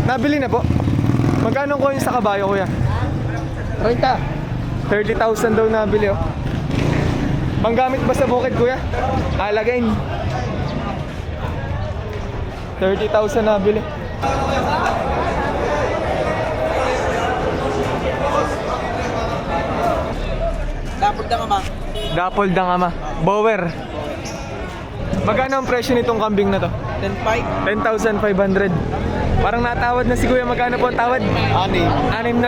Nabili na po. Magkano ko yung sa kabayo, kuya? 30,000 daw nabili, oh. Panggamit ba sa bukid, kuya? Alagain. 30,000 nabili. Dapol dang ama. Bower. Magkano ang presyo nitong kambing na to? 10,500. Parang natawad na si kuya. Magkano po ang tawad? 6,000.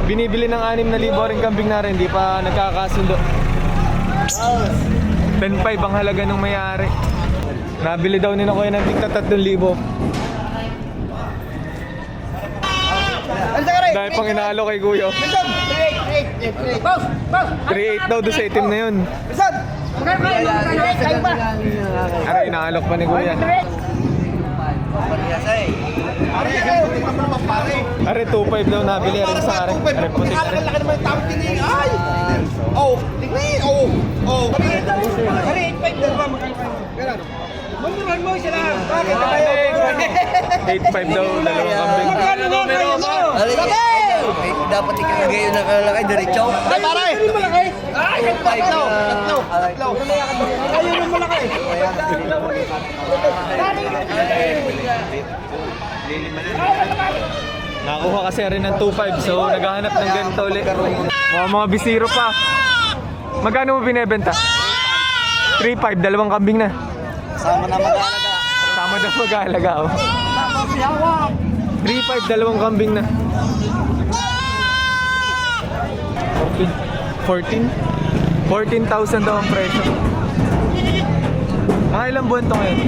Binibili ng 6,000 rin kambing na rin. Hindi pa nagkakasundo. 10,500 ang halaga ng may-ari. Nabili daw nila kuya ng tigta 3,000. Dahil pang inalo kay kuya. 3,800 daw doon sa itim na yun. Aray, inaalok pa ni kuya. Aray, 2,500 daw nabili. Aray, sa aray. Aray, puti. Oh, tignan. Oh. Aray, 8,500 ba magkano? Mamuran mo sila. Bakit kayo? 8,500 daw dalawang kambing. Magkano nga kayo mo? Dapat ikalagay yung nakalagay diretso. Ay, pare! Malaki! Ay, tatlo! Ayaw mo malaki! Nakuha kasi rin ng 2,500, so naghahanap ng ganito ulit. Mga bisiro pa. Magkano mo binebenta? 3,500, dalawang kambing na. Sama na mag-alaga. Sama na mag-aalaga, oh. 3,500, dalawang kambing na. 14,000 daw ang presyo. Mga ilang buwan to ngayon?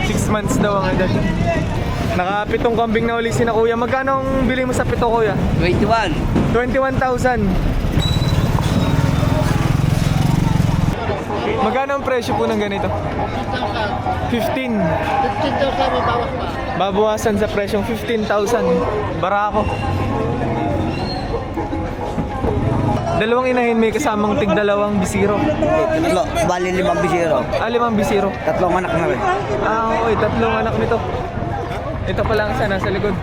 6 months daw ang edad. Nakapitong kambing na uli si na kuya. Magkano ang bili mo sa pito, kuya? 21. 21,000. Magkano ang presyo po ng ganito? 15. 15,000 may bawas pa. Babawasan sa presyong 15,000. Barako. Dalawang inahin, may kasamang tig-dalawang bisiro. Tatlo. Bali 5 bisiro. 5 bisiro. 3 anak na rin. Okay, 3 anak nito. Ito pa lang isa, nasa likod.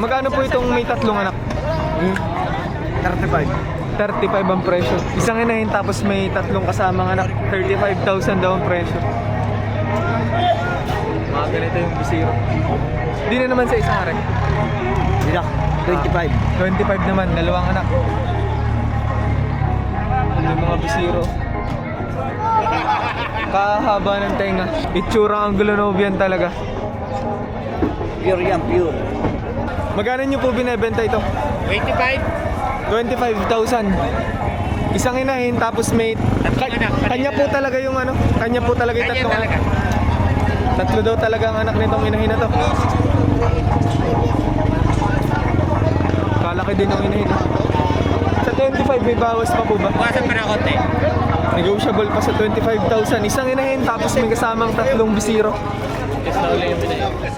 Magkano po itong may 3 anak? 35. 35 ang presyo. Isang inahin tapos may 3 kasamang anak. 35,000 daw ang presyo. Mga ganito yung bisiro. Hindi na naman sa isang are. Hindi na. 25. 25 naman, dalawang anak. Yung mga bisiro. Kahaba ng tenga. Itsura ang Gulanovian talaga. Pure yan, pure. Magkano nyo po binebenta ito? 25,000. Isang inahin tapos may kanya po talaga yung ano, kanya po talaga yung tatlong anak. Tatlo daw talaga ang anak nitong inahin na to. Kalaki din ang inahin. Sa 25 may bawas pa po ba? Bawasan pa na konti. Negotiable pa sa 25,000. Isang inahin tapos may kasamang 3 bisiro.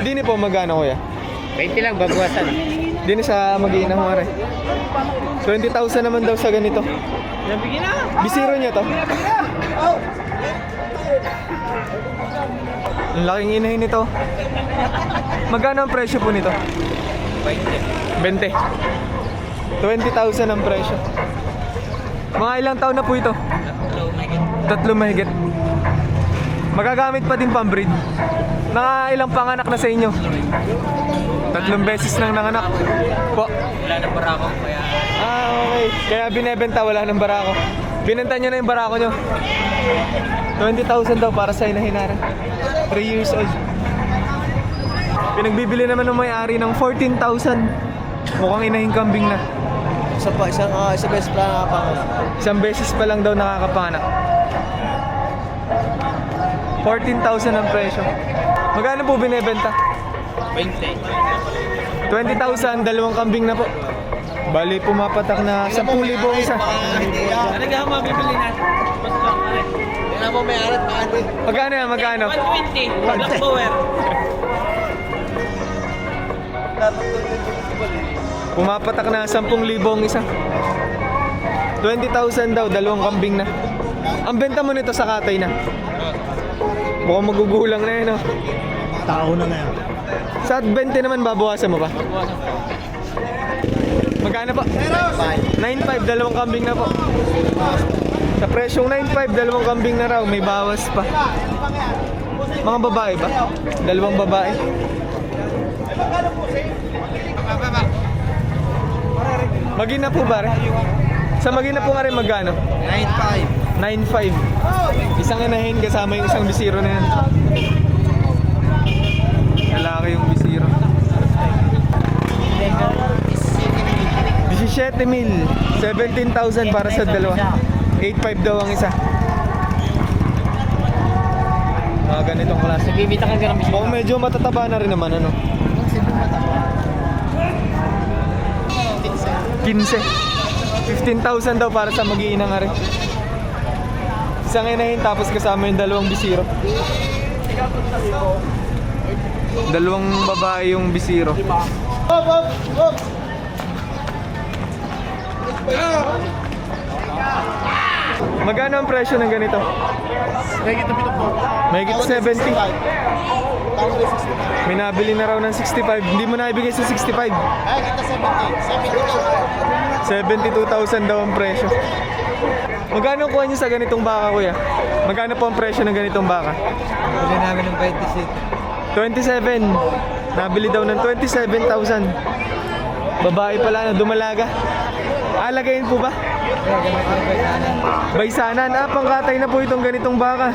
Hindi po magkano kuya? 20 lang, babawasan. Hindi na sa mag-iinang mare. 20,000 naman daw sa ganito. Nabigyan na. Bisiro niya to. Ang laking inahin nito. Magkano ang presyo po nito? 20. 20,000 ang presyo. Mga ilang taon na po ito? 3 mahigit. Magagamit pa din pang-breed. Ilang panganak na sa inyo? 3 beses nang nanganak. Po. Wala na barako kaya. Okay. Kaya binebenta, wala ng barako. Binenta nyo na yung barako nyo. 20,000 daw para sa inahinara. 3 years old. Pinagbibili naman ng may-ari ng 14,000. Mukhang inahing kambing na. Isang beses pa nakapanganak. Isang beses pa lang daw nakakapanak. 14,000 ang presyo. Magkano po binebenta? 20. 20,000, dalawang kambing na po. Bali, pumapatak na 10,000 isa. Ano nga mabibili natin? Mas lang pare. Kailan mo may arat pa ate? Magkano yan? Magkano? 120. Black Power. Pumapatak na 10,000 isa. 20,000 daw, dalawang kambing na. Ang benta mo nito sa katay na. Mukhang magugulang na yun, oh. Tao na yan. Sa 20 naman babawasan mo pa? Magkano po? 9.5, dalawang kambing na po. Sa presyong 9.5, dalawang kambing na raw, may bawas pa. Mga babae ba? Dalawang babae. Magina po ba rin? Sa Magina po nga rin magkano? 9.5. 9.5. Isang inahin kasama yung isang bisiro na yan. Lalaki yung bisiro. 17,000. 17,000 para sa dalawa. 8.5 daw ang isa. Ganitong klase. Bibita ka ng Mukhang medyo matataba na rin naman, ano? 15. 15,000 daw para sa mag-iinang nga rin. Isang inahin tapos kasama yung dalawang bisiro. Dalawang babae yung bisiro. Magkano ang presyo ng ganito? Mahigit 70. May nabili na raw ng 65. Hindi mo na ibigay sa 65. 72,000 daw ang presyo. Magkano kuha niyo sa ganitong baka, kuya? Magkano po ang presyo ng ganitong baka? Bili namin ng 27. Nabili daw ng 27,000. Babae pala na dumalaga. Alagayin po ba? Baysanan. Pangkatay na po itong ganitong baka.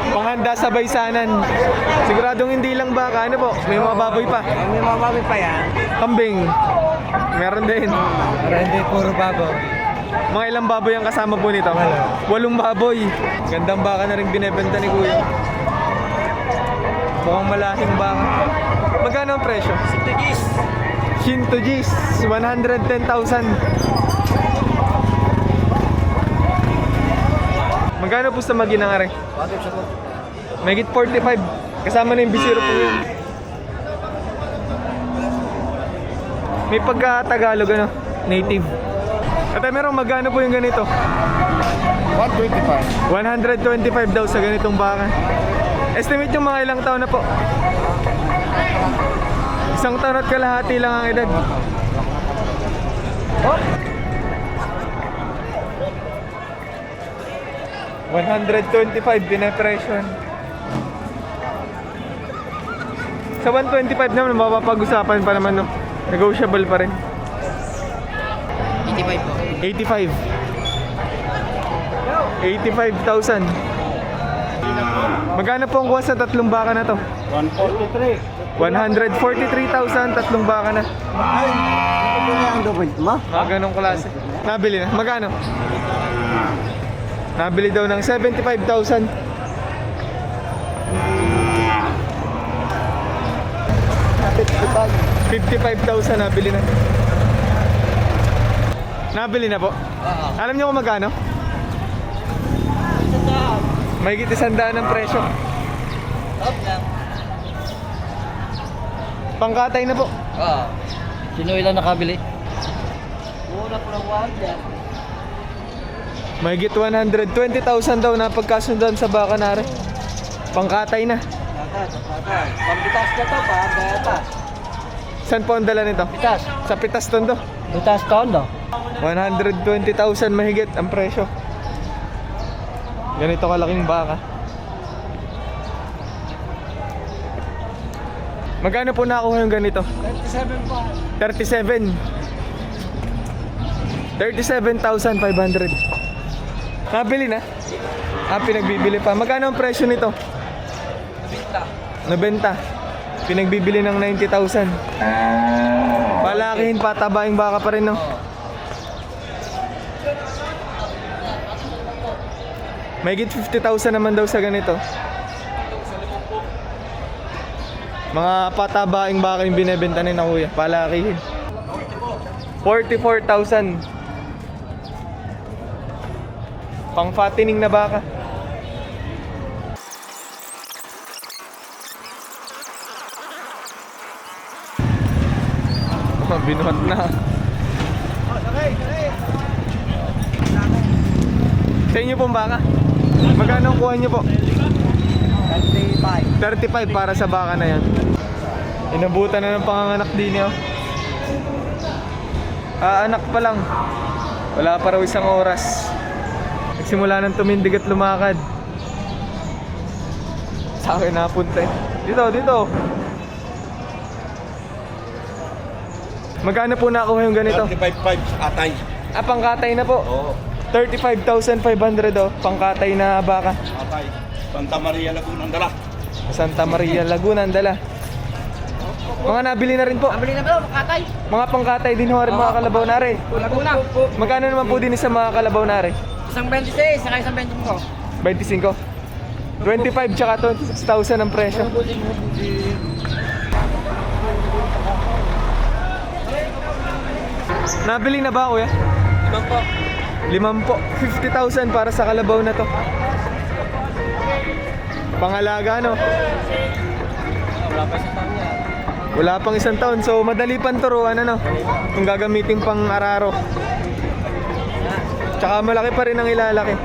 Panghanda sa baysanan. Siguradong hindi lang baka. Ano po? May mga baboy pa. May mga baboy pa yan. Kambing. Meron din. Para hindi puro baboy. Mga ilang baboy ang kasama po nito? 8 baboy. Gandang baka na rin binebenta ni kuya. Mukhang malaking baka. Magkano ang presyo? Shinto G's, 110,000. Magkano po sa Magina nga rin? Megit 45. Kasama na yung bisiro po yun. May pagka-Tagalog, ano? Native. At merong magkano po yung ganito? 125. 125 daw sa ganitong baka. Estimate yung mga ilang taon na po? Isang taon at kalahati lang ang edad. Oh. 125 pinepresyon. Sa 125 naman mapapag-usapan pa naman, no? Negotiable pa rin. 85 po. 85. 85,000. Magkano po ang kuha sa tatlong baka na to? 143. 143,000, tatlong baka na. Ganong klase. Nabili na. Magkano? Nabili daw ng 75,000. 55,000 nabili na. Nabili na po. Alam niyo kung magkano? Mahigit 100 ang presyo. Pangkatay na po. Sino ilang nakabili? Muna po ng 1 dyan. Mahigit 120,000 daw na pagkasundan sa baka na rin. Pangkatay na. Pambitas na to, pa. Saan po ang dala nito? Pitas. Sa Pitas Tondo. Pitas tondo. 120,000 mahigit ang presyo. Ganito kalaking baka. Magkano po nakuha yung ganito? 37 po. 37. 37,500. Nabili na? Pinagbibili pa. Magkano ang presyo nito? 90. Pinagbibili ng 90,000. Palakihin, patabaing baka pa rin, no? Mahigit 50,000 naman daw sa ganito. Mga patabaing baka yung binebenta ni na kuya. Palakihin. 44,000. Pang fattening na baka. Binuhat na. Sa inyo pong baka? Magkano ang kuha nyo po? 35 para sa baka na yan. Inabutan na ng panganganak din yun. Anak pa lang. Wala pa raw isang oras. Nagsimula nang tumindig at lumakad. Sa akin napunta eh. Dito. Magkano po nakuha yung ganito? 35.5 atay. Pangkatay na po. Oo. 35,500 pangkatay na baka. Atay. Santa Maria Laguna ang dala. Santa Maria, Laguna, ang dala. Mga nabili na rin po. Nabili na ba? Makatay. Mga pangkatay din ho rin mga kalabaw nare. Laguna. Magkano naman po din sa mga kalabaw nare? Isang 26, saka isang 25. 25. 25 tsaka 26,000 ang presyo. Nabili na ba kuya? 5 po. 5 po. 50,000 para sa kalabaw na to. Pangalaga no? Wala pa isang taon yan. Wala pang isang taon. So madali pang turuan ano? Kung gagamitin pang araro. Tsaka malaki pa rin ang ilalaki.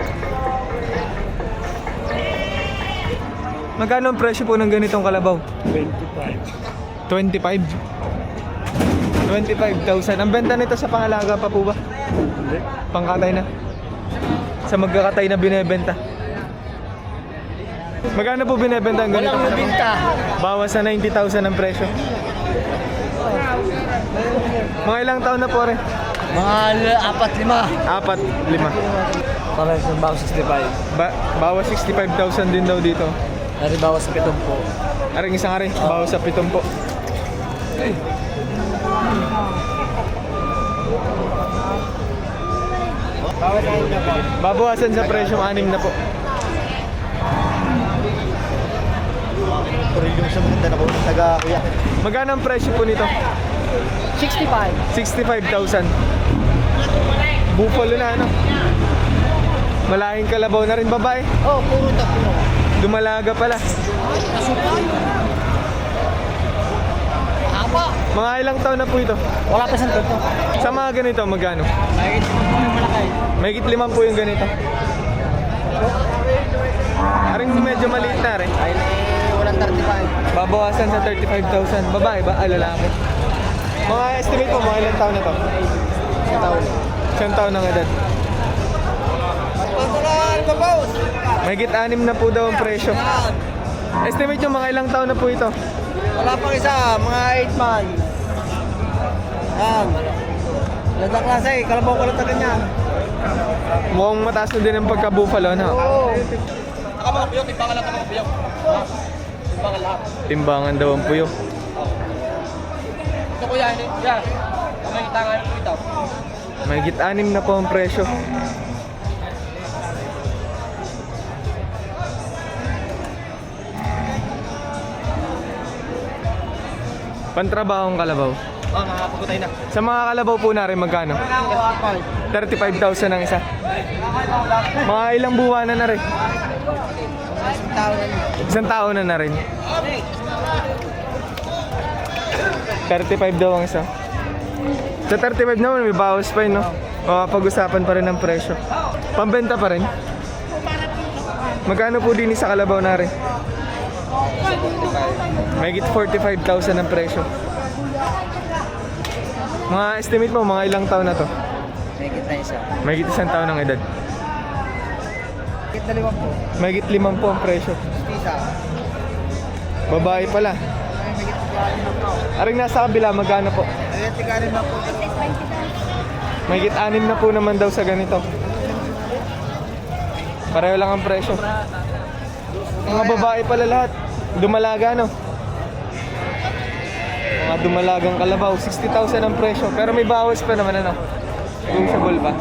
Magkano ang presyo po ng ganitong kalabaw? 25. 25,000. Ang benta nito sa pangalaga pa po ba? Hindi. Pangkatay na. Sa magkakatay na binebenta. Magkano po binebenta ang ganito? Walang binta. Bawas sa 90,000 ang presyo. Mga ilang taon na po rin? Mga 4-5. 4, 5. Para sa bawas 65. Bawas 65,000 din daw dito. Dari bawas sa 7 po. Aring isang ari, bawas sa 7 po. Babawasan sa presyo 6 na po. Yung sa mga na po, taga-kuya. Magkano ang presyo po nito? 65. 65,000. Buffalo na ano? Malaking kalabaw na rin babae. Oh, puro tatlo. Dumalaga pala. Haba. Mga ilang taon na po ito? Wala pa isang taon. Sa mga ganito, magkano? Kahit yung malaki. Mahigit 5 po yung ganito. Aring medyo maliit na rin. Ay, walang 35. Babawasan sa 35,000. Babae ba? Lalaki. Mga estimate po, mga ilang taon na to? Isang taon ng edad. Patulan ko, boss. Mahigit 6 na po daw ang presyo. Estimate nyo mga ilang taon na po ito? Wala pang isa, mga 8 months. Yan. Ganda klase, kalabaw ko lang taga niyan. Mukhang mataas na din ang pagka-buffalo, no? Oo. Mga puyok, timbangan lang mga puyok. Timbangan lahat. Timbangan daw ang puyo. Ito kuya, hindi. Yan. May tangan po ito. Mahigit 6 na po ang presyo. Pantrabahong kalabaw. Oh, nakakapagutay na. Sa mga kalabaw po na rin magkano? 35,000 ang isa. Mga ilang buwanan na rin? Isang taon na rin. 35 daw ang isa. Sa 35 naman may bawas pa yun, no? Pag-usapan pa rin ang presyo. Pambenta pa rin. Magkano po din sa kalabaw na rin? Mahigit 45,000 ang presyo. Mga estimate mo, mga ilang taon na to? Megit na isa. Mahigit isang taon ng edad. Megit na 5 po. Mahigit 5 po ang presyo. Isa. Babae pala. Megit na 5 Aring nasa kabila, magkano po? Megit na po. Mahigit 6 na po naman daw sa ganito. Pareho lang ang presyo. Mga babae pala lahat. Dumalaga, no? Mga dumalagang kalabaw. 60,000 ang presyo. Pero may bawas pa naman, ano? Negotiable pa.